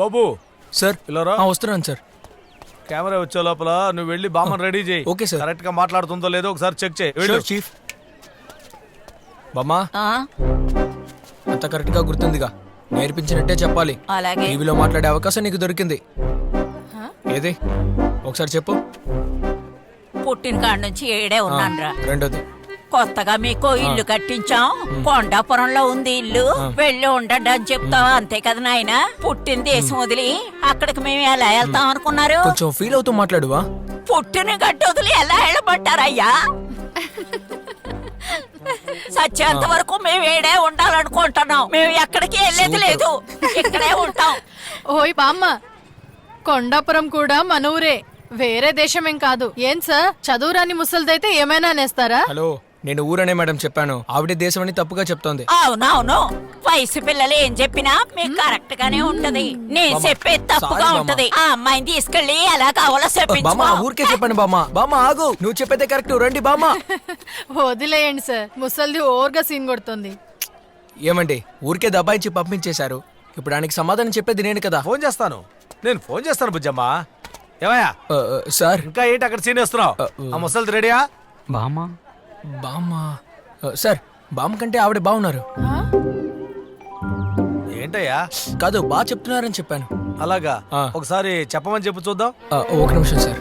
బాబు sir పిల్లరా వస్తున్నాను sir. Camera వచ్చే లోపల నువ్వు వెళ్ళి బామ్మని రెడీ చేయి. Okay sir. కరెక్ట్ గా మాట్లాడుతుందో లేదో ఒకసారి చెక్ చేయి. చీఫ్ బామ్మా అంత కరెక్ట్ గా గుర్తుందిగా, నేర్పించినట్టే చెప్పాలి. అలాగే టీవీలో మాట్లాడే అవకాశం నీకు దొరికింది. ఏది ఒకసారి చెప్పు. పుట్టిన కాడ నుంచి ఏడే ఉన్నానురా. రెండోది కొత్తగా మీకు ఇల్లు కట్టించాం, కొండాపురంలో ఉంది ఇల్లు, వెళ్ళి ఉండండి అని చెప్తావా? అంతే కదా నాయన. పుట్టిన దేశం వదిలి అక్కడికి మేము ఎలా వెళ్తాం అనుకున్నారు? కొంచెం ఫీల్ అవుతూ మాట్లాడువా? పుట్టిన గడ్డి వదిలి ఎలా వెళ్ళబట్టారయ్యా? సచ్చేంత వరకు మేము ఏడే ఉండాలనుకుంటున్నాం. మేము ఎక్కడికి వెళ్ళేది లేదు, ఇక్కడే ఉంటాం. ఓయ్ బామ్మ, కొండాపురం కూడా మన ఊరే, వేరే దేశమేం కాదు. ఏం సార్, చదువురాని ముసలిదైతే ఏమైనా నేస్తారా? హలో, నేను ఊరనే మేడం చెప్పాను, ఆవిడ దేశం అని తప్పుగా చెప్తోంది. అవునవును, వయసు పిల్లలు ఏం చెప్పినా మీకు కరెక్ట్ గానే ఉంటది. నేను చెప్పేది తప్పుగా ఉంటది. ఆ అమ్మాయిని తీసుకెళ్లి ఎలా కావాలో బామ్మ ఊరికే చెప్పాను. బామ్మ ఆగు, నువ్వు చెప్పేదే కరెక్ట్. రండి బామ్మ. వదిలేయండి సార్, ముసలిది ఓవర్గా సీన్ కొడుతుంది. ఏమండి, ఊరికే దబాయించి పంపించేశారు. ఇప్పుడు ఆయనకి సమాధానం చెప్పేది నేను కదా. నేను ఫోన్ చేస్తాను బుజ్జమ్మా. ఏమయ్యా సార్, ఇంకా ఏంటి అక్కడ సీన్ వేస్తున్నావు? ఆ ముసలిది రెడీయా? బామ్మ సార్, బామ్మ కంటే ఆవిడ బాగున్నారు. ఏంటయ్యా? కాదు, బాగా చెప్తున్నారని చెప్పాను. అలాగా, ఒకసారి చెప్పమని చెప్పు చూద్దాం. ఒక నిమిషం సార్.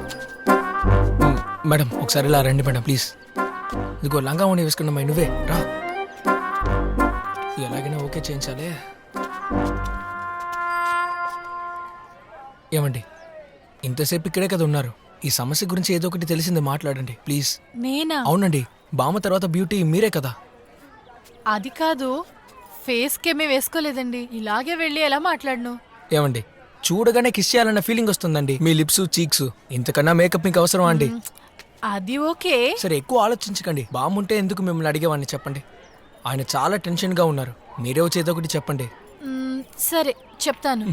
మేడం ఒకసారి ఇలా రండి మేడం ప్లీజ్. ఇదిగో లంగా ఉండి వేసుకున్నా నువ్వే రా. ఎలాగైనా ఓకే చేయించాలి. ఏమండి, ఇంతసేపు ఇక్కడే కదా ఉన్నారు, ఈ సమస్య గురించి ఏదో ఒకటి తెలిసింది మాట్లాడండి ప్లీజ్. నేనా? అవునండి, బామ్మ తర్వాత బ్యూటీ మీరే కదా. అది కాదు, ఫేస్ కేమే వేసుకోలేదండి, ఇలాగే వెళ్ళి ఎలా మాట్లాడను? ఏమండి, చూడగానే కిస్ చేయాలన్న ఫీలింగ్ వస్తుందండి. మీ లిప్స్ చీక్స్, ఇంతకన్నా మేకప్ మీకు అవసరం అండి? అది ఓకే. సరే, ఎక్కువ ఆలోచించకండి. బామ్ముంటే ఎందుకు మిమ్మల్ని అడిగేవాడిని చెప్పండి. ఆయన చాలా టెన్షన్ గా ఉన్నారు, మీరే వచ్చి ఏదో ఒకటి చెప్పండి. సరే చెప్తాను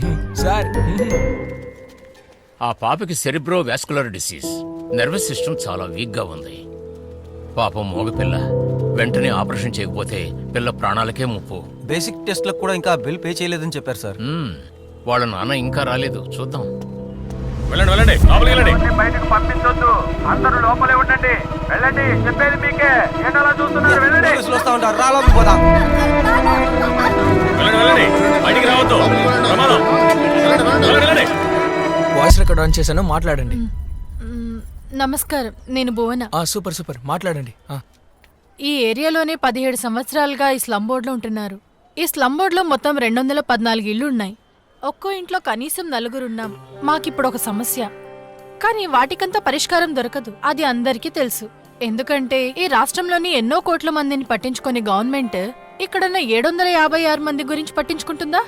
సార్. ఆ పాపకి cerebro vascular disease, nervous system చాలా వీక్ గా ఉంది. పాపం మోగపిల్ల, వెంటనే ఆపరేషన్ చేయకపోతే పిల్ల ప్రాణాలకే ముప్పు. బేసిక్ టెస్ట్లకు కూడా ఇంకా బిల్ పే చేయలేదని చెప్పారు సార్. వాళ్ళ నాన్న ఇంకా రాలేదు, చూద్దాం. వెళ్ళండి వెళ్ళండి, లోపలికి వెళ్ళండి. బయటకు పంపించొద్దు, అందరూ లోపలే ఉండండి. వెళ్ళండి, చెప్పేది మీకే. ఏంటలా చూస్తున్నారు? వెళ్ళండి. పోలీసులు వస్తా ఉంటారు, రా లోపలికి పోదాం. వెళ్ళండి వెళ్ళండి, బయటికి రావద్దు. ప్రమాదం. వెళ్ళండి. వాయిస్ రికార్డ్ ఆన్ చేశాను, మాట్లాడండి. నమస్కారం, నేను భువన. సూపర్ సూపర్, మాట్లాడండి. ఈ ఏరియాలోనే 17 సంవత్సరాలుగా ఈ స్లమ్ బోర్డులో ఉంటున్నారు. ఈ స్లమ్ బోర్డులో మొత్తం 214 ఇళ్లు ఉన్నాయి. ఒక్కో ఇంట్లో కనీసం 4 ఉన్నాం. మాకిప్పుడు ఒక సమస్య, కానీ వాటికంతా పరిష్కారం దొరకదు. అది అందరికీ తెలుసు. ఎందుకంటే ఈ రాష్ట్రంలోని ఎన్నో కోట్ల మందిని పట్టించుకునే గవర్నమెంట్ ఇక్కడున్న 756 మంది గురించి పట్టించుకుంటుందా?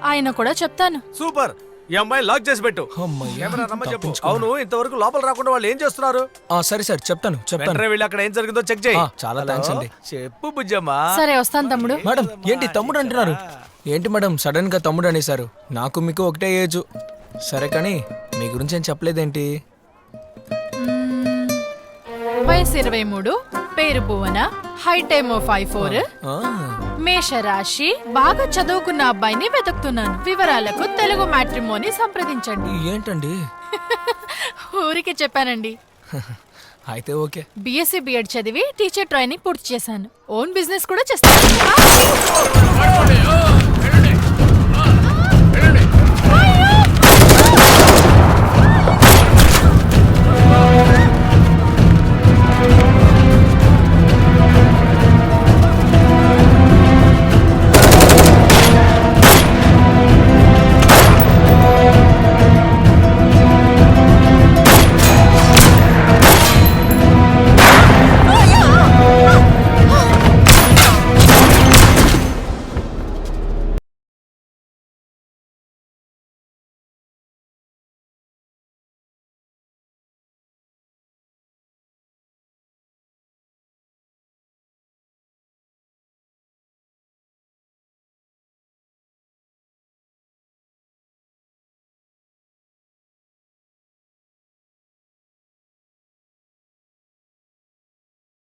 ఆయన కూడా చెప్తాను. సూపర్, ఈ అమ్మాయి లాక్ చేసి పెట్టు. అవును, ఇంతవరకు లోపల రాకుండా వాళ్ళు ఏం చేస్తున్నారు? సరే సార్, చెప్తాను. వెళ్ళి అక్కడ ఏం జరిగిందో చెక్ చేయి. చాలా థ్యాంక్స్ అండి. చెప్పు బుజ్జమ్మా. సరే వస్తాను తమ్ముడు. మేడం, ఏంటి తమ్ముడు అంటున్నారు? ఏంటి మేడం సడన్ గా తమ్ముడు అనేసారు? నాకు మీకు ఒకటే ఏజ్. సరే, కానీ మీ గురించి ఏం చెప్పలేదేంటి? వయసు 23, పేరు భువన, హైట్ ఏమో 5'4", మేషరాశి, బాగా చదువుకున్న అబ్బాయిని వెతుకుతున్నాను. వివరాలకు తెలుగు మ్యాట్రిమోని సంప్రదించండి. ఏంటండి? ఊరికి చెప్పానండి. అయితే ఓకే. బిఎస్సీ బిఎడ్ చదివి టీచర్ ట్రైనింగ్ పూర్తి చేశాను. ఓన్ బిజినెస్ కూడా చేస్తాను.